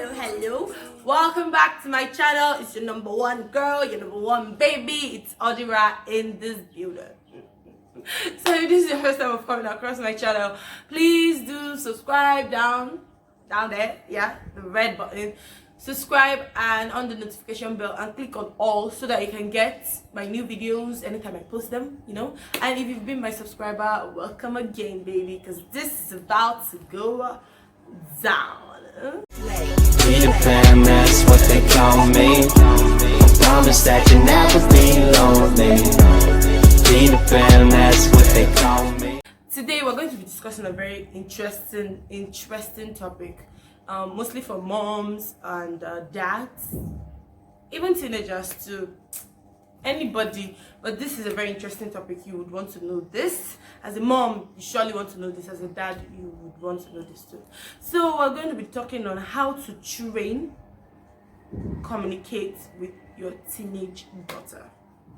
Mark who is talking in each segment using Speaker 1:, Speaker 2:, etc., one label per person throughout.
Speaker 1: hello. Welcome back to my channel. It's your number one girl, your number one baby. It's Audira in this building. So if this is your first time of coming across my channel, please do subscribe down there, yeah, the red button. Subscribe and on the notification bell and click on all so that you can get my new videos anytime I post them, and if you've been my subscriber, welcome again, baby, because this is about to go down.
Speaker 2: Peter Pan, that's what they call me. I promise that you never be lonely. Peter Pan, that's what they call me.
Speaker 1: Today we're going to be discussing a very interesting topic, mostly for moms and dads, even teenagers too, anybody. But this is a very interesting topic. You would want to know this. As a mom, you surely want to know this. As a dad, you would want to know this too. So we're going to be talking on how to communicate with your teenage daughter.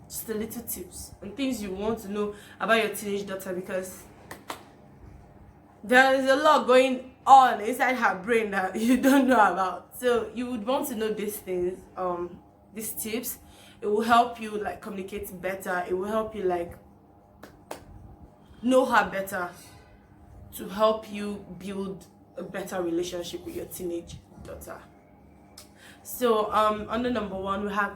Speaker 1: Just a little tips and things you want to know about your teenage daughter, because there is a lot going on inside her brain that you don't know about. So you would want to know these things, these tips. It will help you communicate better. It will help you know her better, to help you build a better relationship with your teenage daughter. So under number one, we have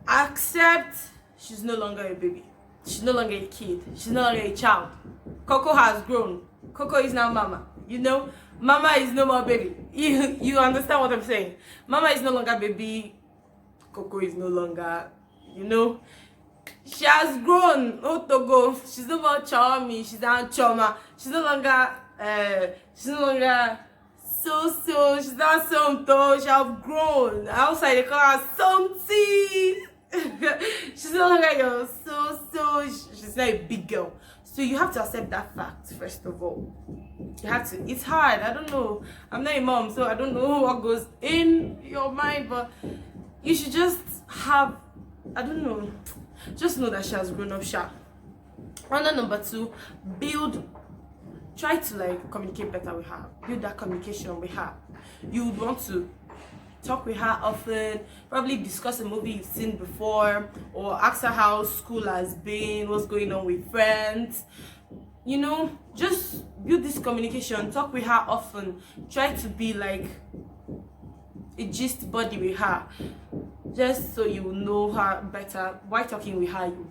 Speaker 1: accept she's no longer a baby. She's no longer a kid. She's no longer a child. Coco has grown. Coco is now mama. Mama is no more baby. You understand what I'm saying? Mama is no longer baby. Coco is no longer, she has grown. Oh, Togo. She's no more Chawmi. She's now Choma. She's no longer so. She's not Somto. She has grown. Outside they call her Somti. She's no longer your so. She's not a big girl. So you have to accept that fact first of all. You have to. It's hard. I don't know. I'm not a mom, so I don't know what goes in your mind, but you should just have, just know that she has grown up sharp. Under number two, try to communicate better with her. Build that communication with her. You would want to talk with her often, probably discuss a movie you've seen before, or ask her how school has been, what's going on with friends. Just build this communication. Talk with her often. Try to be like a gist buddy with her, just so you know her better. While talking with her, you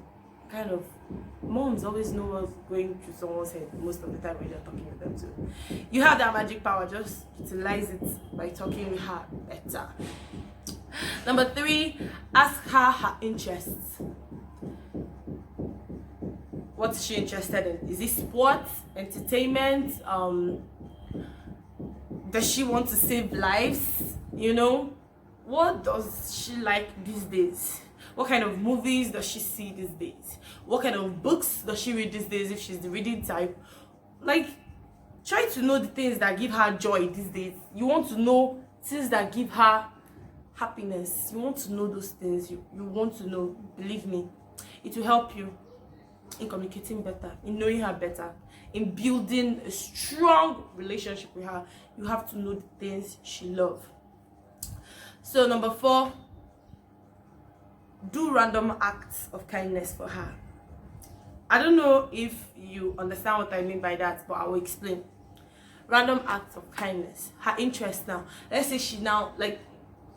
Speaker 1: moms always know what's going through someone's head most of the time when you're talking with them too. You have that magic power. Just utilize it by talking with her better. Number three, ask her interests. What's she interested in? Is it sports, entertainment? Does she want to save lives? What does she like these days? What kind of movies does she see these days? What kind of books does she read these days, if she's the reading type? Try to know the things that give her joy these days. You want to know things that give her happiness. You want to know those things. You want to know. Believe me, it will help you in communicating better, in knowing her better, in building a strong relationship with her. You have to know the things she loves. So number four, do random acts of kindness for her. I don't know if you understand what I mean by that, but I will explain. Random acts of kindness. Her interest now. Let's say she now,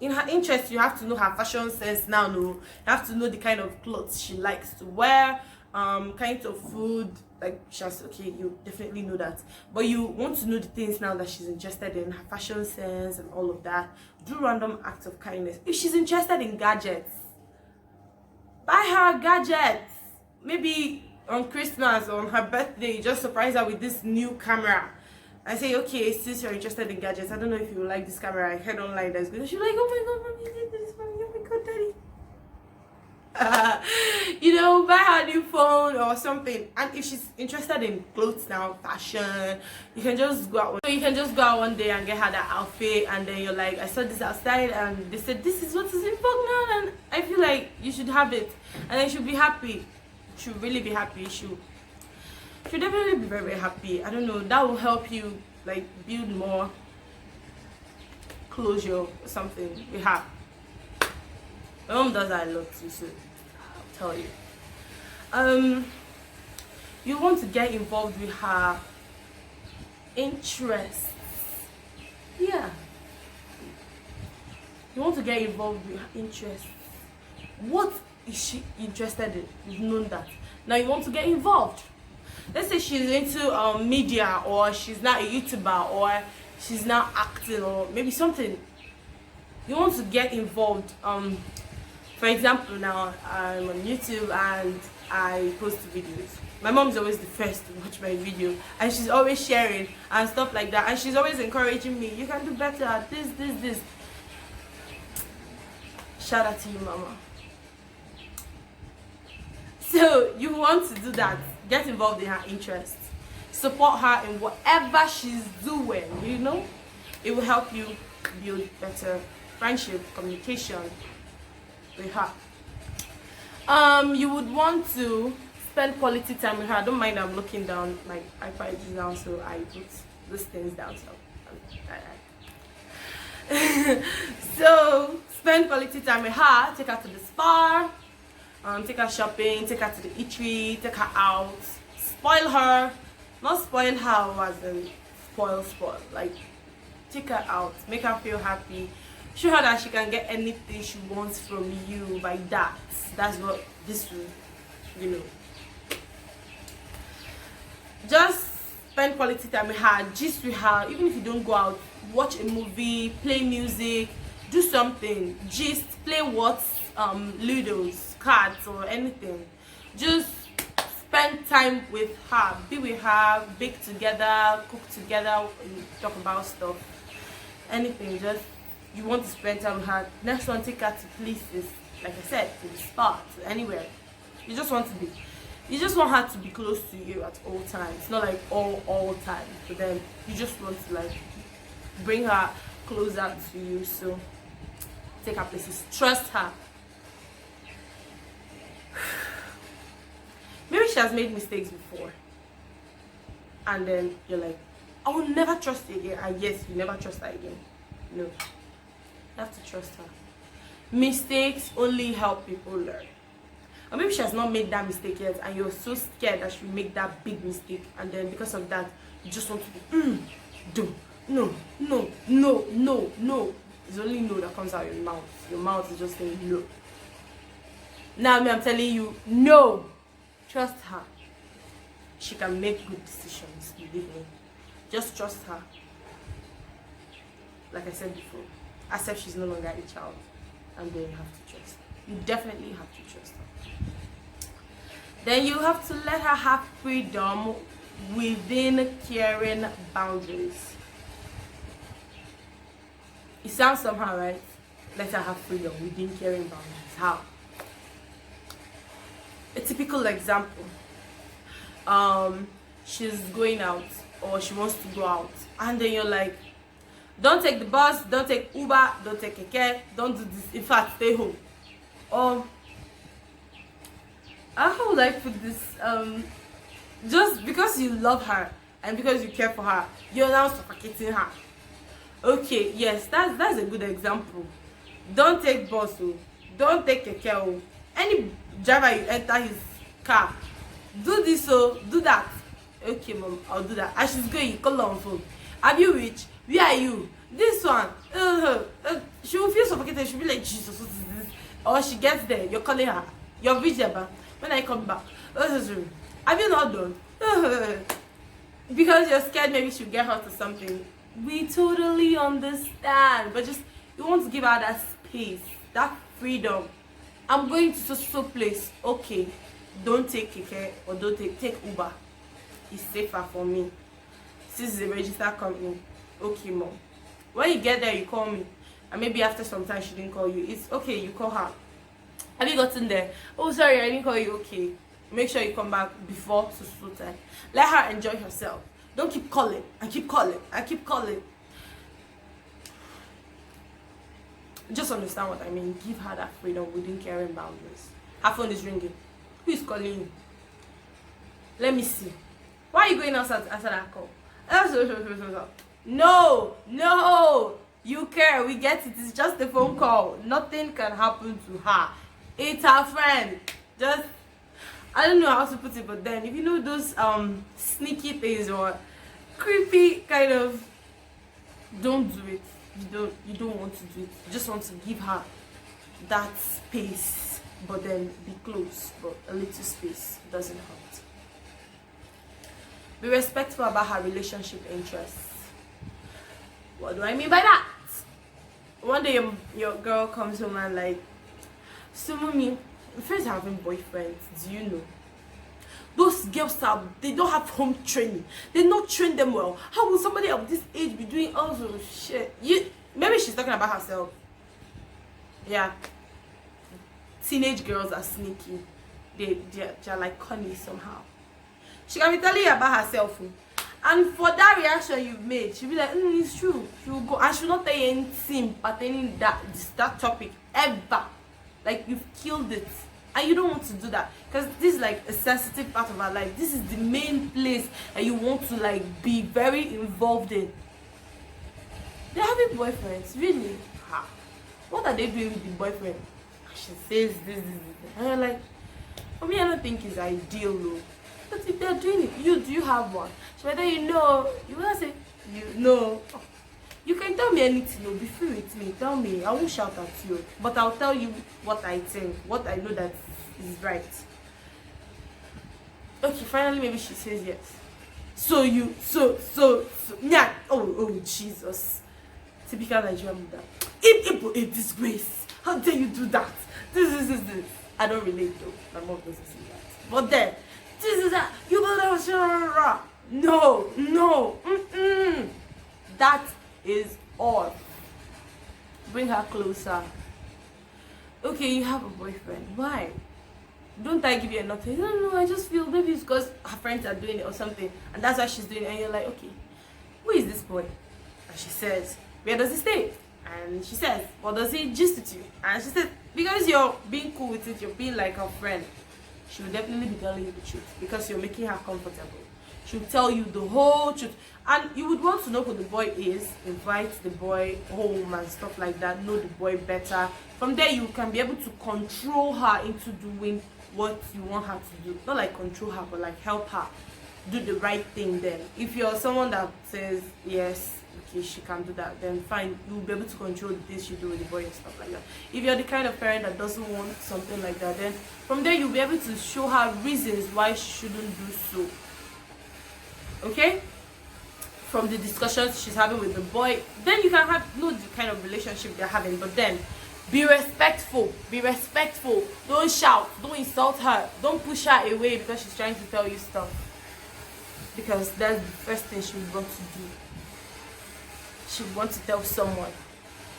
Speaker 1: in her interest, you have to know her fashion sense now. No, you have to know the kind of clothes she likes to wear, kind of food. You definitely know that, but you want to know the things now that she's interested in, her fashion sense and all of that. Do random acts of kindness. If she's interested in gadgets, buy her gadgets. Maybe on Christmas or on her birthday, just surprise her with this new camera. I say, okay, since you're interested in gadgets, I don't know if you like this camera. I heard online that's good. She's like, oh my god, mommy, you did this, mommy. Oh my god, daddy. Buy her a new phone or something. And if she's interested in clothes now, fashion, you can just go out. So you can just go out one day and get her that outfit, and then you're like, I saw this outside and they said this is what is in vogue now, and I feel like you should have it, and then she'll be happy. She'll really be happy. She'll definitely be very, very happy. I don't know, that will help you build more closure or something with her. My mom does that a lot too, so I'll tell you. You want to get involved with her interests. Yeah. You want to get involved with her interests. What is she interested in? You've known that. Now you want to get involved. Let's say she's into media, or she's not a YouTuber, or she's not acting, or maybe something. You want to get involved. For example, now I'm on YouTube and I post videos. My mom is always the first to watch my video, and she's always sharing and stuff like that, and she's always encouraging me. You can do better at this. Shout out to you, mama. So you want to do that. Get involved in her interests. Support her in whatever she's doing, you know. It will help you build better friendship, communication with her. You would want to spend quality time with her. Don't mind, I'm looking down. My iPad is down, so I put those things down. So spend quality time with her. Take her to the spa. Take her shopping. Take her to the eatery. Take her out. Spoil her. Not spoil her as in spoil. Like, take her out. Make her feel happy. Show her that she can get anything she wants from you by that. That's what this will, you know. Just spend quality time with her, gist with her. Even if you don't go out, watch a movie, play music, do something. Gist, play what? Ludos, cards, or anything. Just spend time with her, be with her, bake together, cook together, talk about stuff. Anything, just you want to spend time with her. Next one, take her to places, like I said, to the spa, to anywhere. You just want her to be close to you at all times. Not like all times, but then you just want to like bring her closer to you. So take her places. Trust her. Maybe she has made mistakes before, and then you're like, I will never trust you again. And yes, you never trust her again. No, you have to trust her. Mistakes only help people learn. Or maybe she has not made that mistake yet, and you're so scared that she will make that big mistake, and then because of that you just want to no. It's only no that comes out of your mouth. Your mouth is just saying no. Now I'm telling you, no. Trust her. She can make good decisions, believe me. Just trust her. Like I said before, accept she's no longer a child, and then you have to trust her. You definitely have to trust her. Then you have to let her have freedom within caring boundaries. It sounds somehow, right? Let her have freedom within caring boundaries. How? A typical example. She's going out, or she wants to go out, and then you're like, don't take the bus, don't take Uber, don't take a car, don't do this. In fact, stay home. Or how would I put this? Just because you love her and because you care for her, you're now suffocating her. Okay, yes, that's a good example. Don't take bus, don't take a car. Any driver you enter his car, do this, do that. Okay, mom, I'll do that. As she's going, you call her on phone. Have you reached? Where are you? This one. She will feel suffocated. She'll be like, Jesus, what is this? Or she gets there, you're calling her. You're reached there, when I come back. Have you not done? Because you're scared maybe she'll get hurt or something. We totally understand. But just, you want to give her that space, that freedom. I'm going to so place. Okay, don't take Keke or don't take Uber. It's safer for me. This is a registered company. Okay, mom. When you get there, you call me. And maybe after some time she didn't call you. It's okay, you call her. Have you gotten there? Oh, sorry, I didn't call you. Okay. Make sure you come back before so time. Let her enjoy herself. Don't keep calling and keep calling and keep calling. Just understand what I mean. Give her that freedom within caring boundaries. Her phone is ringing. Who is calling you? Let me see. Why are you going outside after that call? No. You care, we get it. It's just a phone call. Nothing can happen to her. It's her friend. Just, I don't know how to put it, but then if you know those sneaky things or creepy kind of, don't do it. You don't want to do it. You just want to give her that space, but then be close, but a little space doesn't hurt. Be respectful about her relationship interests. What do I mean by that? One day your girl comes home and like, so mommy, friends are having boyfriends, do you know? Those girls they don't have home training. They don't train them well. How will somebody of this age be doing all sort of shit? Maybe she's talking about herself. Yeah. Teenage girls are sneaky. They're like cunning somehow. She can be telling you about herself. And for that reaction you've made, she'll be like, it's true. She'll go and she'll not tell you anything pertaining that topic ever. Like you've killed it. And you don't want to do that. Because this is like a sensitive part of her life. This is the main place that you want to like be very involved in. They're having boyfriends, really? Ha. What are they doing with the boyfriend? She says this. And you're like, for me, I don't think it's ideal though. But if they're doing it, do you have one? So whether you know, you will say, you know. You can tell me anything, you'll be free with me. Tell me, I won't shout at you. But I'll tell you what I think, what I know that is right. Okay, finally maybe she says yes. So yeah. Oh Jesus. Typical Nigerian mother. It a disgrace. How dare you do that? This. I don't relate though. My mom doesn't say that. But then, this is that. You know, no. That is all. Bring her closer. Okay, you have a boyfriend. Why? Don't I give you enough? No, I just feel maybe it's because her friends are doing it or something, and that's why she's doing it. And you're like, okay, who is this boy? And she says, where does he stay? And she says, what does he gist with you? And she said, because you're being cool with it, you're being like her friend, she will definitely be telling you the truth because you're making her comfortable. She'll tell you the whole truth, and you would want to know who the boy is, invite the boy home and stuff like that, know the boy better. From there you can be able to control her into doing what you want her to do. Not like control her, but like help her do the right thing. Then if you're someone that says yes, okay, she can do that, then fine, you'll be able to control the things you do with the boy and stuff like that. If you're the kind of parent that doesn't want something like that, then from there you'll be able to show her reasons why she shouldn't do so. Okay, from the discussions she's having with the boy, then you can know the kind of relationship they're having. But then be respectful. Don't shout, don't insult her, don't push her away because she's trying to tell you stuff, because that's the first thing she would want to do. She would want to tell someone.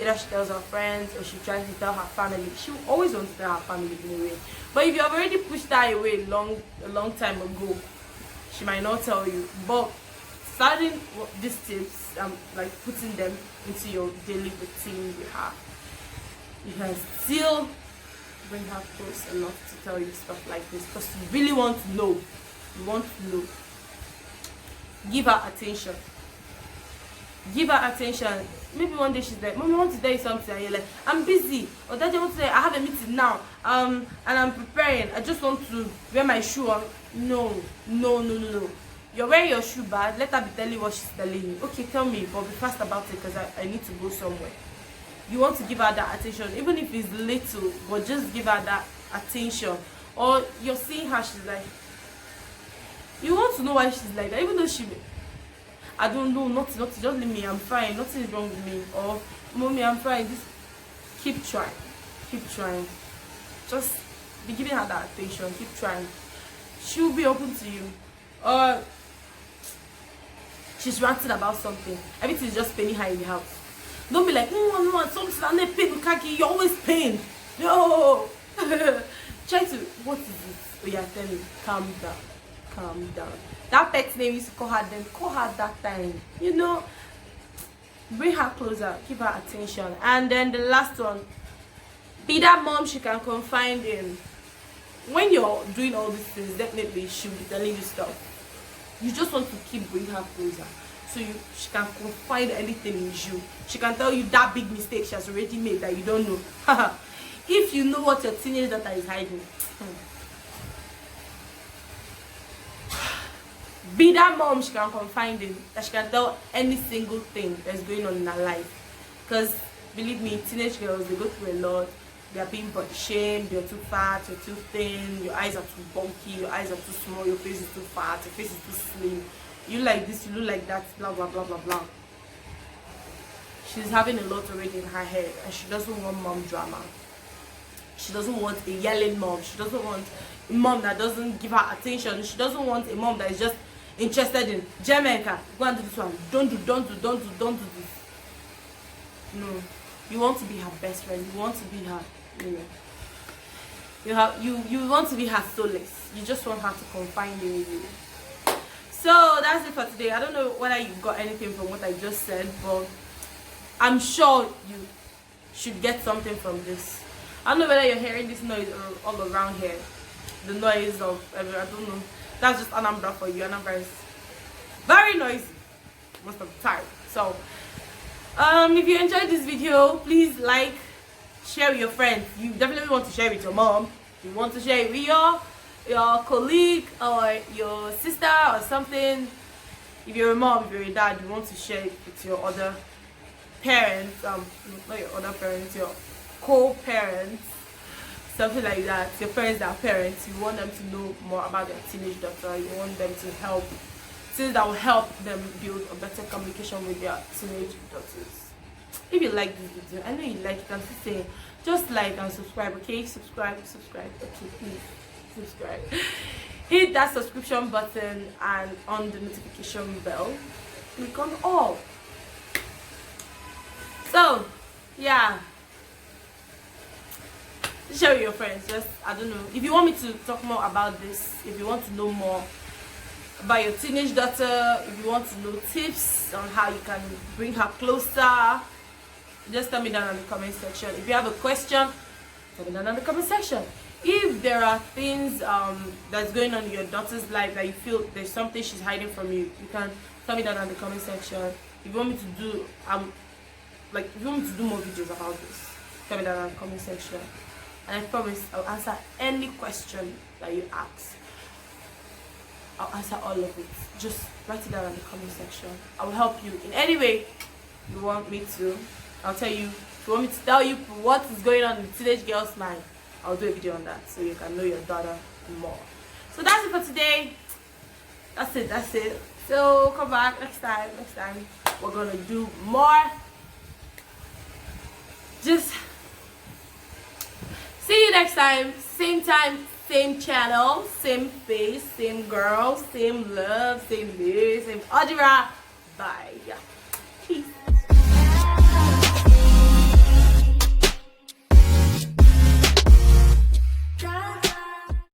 Speaker 1: Either she tells her friends or she tries to tell her family. She will always want to tell her family in a way. But if you have already pushed her away a long time ago, she might not tell you. But starting these tips, like putting them into your daily routine with her, you can still bring her close enough to tell you stuff like this, because you really want to know. You want to know. Give her attention. Maybe one day she's like, Mommy, I want to tell you something, and you're like, I'm busy. Or Daddy, I want to tell you, I have a meeting now, and I'm preparing. I just want to wear my shoe. No. You're wearing your shoe bad. Let her be telling you what she's telling you. Okay, tell me, but be fast about it because I need to go somewhere. You want to give her that attention, even if it's little, but just give her that attention. Or you're seeing her, she's like, you want to know why she's like that, even though I don't know, nothing, just leave me, I'm fine, nothing is wrong with me. Or Mommy, I'm fine. Just keep trying. Just be giving her that attention. Keep trying. She'll be open to you. Or she's ranting about something, everything is just paining her in the house. Don't be like, no, something and they pain, you're always pain. No. Try to, what is this? Oh yeah, tell me, calm down. That pet's name used to call her, then call her that time. You know, bring her closer, give her attention. And then the last one, be that mom she can confide in. When you're doing all these things, definitely she'll be telling you stuff. You just want to keep bringing her closer. so she can confide anything in you. She can tell you that big mistake she has already made that you don't know. If you know what your teenage daughter is hiding, be that mom she can confide in, that she can tell any single thing that's going on in her life. Because believe me, teenage girls, they go through a lot. They are being body shamed, you're too fat, you're too thin, your eyes are too bulky, your eyes are too small, your face is too fat, your face is too slim, you like this, you look like that, blah blah blah blah blah. She's having a lot already in her head, and she doesn't want mom drama. She doesn't want a yelling mom. She doesn't want a mom that doesn't give her attention. She doesn't want a mom that is just interested in Jamaica. Go and do this one. Don't do this. No. You want to be her best friend. You want to be her, you want to be her solace. You just want her to confide in you. So that's it for today. I don't know whether you got anything from what I just said, but I'm sure you should get something from this. I don't know whether you're hearing this noise all around here. The noise of, I don't know. That's just Anambra for you. Anambra is very noisy most of the time. So, if you enjoyed this video, please like, share with your friends. You definitely want to share it with your mom. You want to share it with your colleague or your sister or something. If you're a mom, if you're a dad, you want to share it with your other parents, not your other parents, your co-parents, something like that. Your parents that are parents, you want them to know more about their teenage daughter. You want them to help, things that will help them build a better communication with their teenage daughters. If you like this video, I know you like it, I'm still saying, just like and subscribe, okay? Subscribe, okay, please subscribe. Hit that subscription button and on the notification bell, click on all. So, yeah, share with your friends. Just, I don't know, if you want me to talk more about this, if you want to know more about your teenage daughter, if you want to know tips on how you can bring her closer, just tell me down in the comment section. If you have a question, tell me down in the comment section. If there are things that's going on in your daughter's life that you feel there's something she's hiding from you, you can tell me down in the comment section. If you want me to do if you want me to do more videos about this, tell me down in the comment section, and I promise I'll answer any question that you ask. I'll answer all of it. Just write it down in the comment section. I will help you in any way you want me to. I'll tell you. If you want me to tell you what is going on in teenage girl's mind, I'll do a video on that so you can know your daughter more. So that's it for today. That's it. So come back next time. We're gonna do more. Just see you next time, same channel, same face, same girl, same love, same this, same Audira. Bye.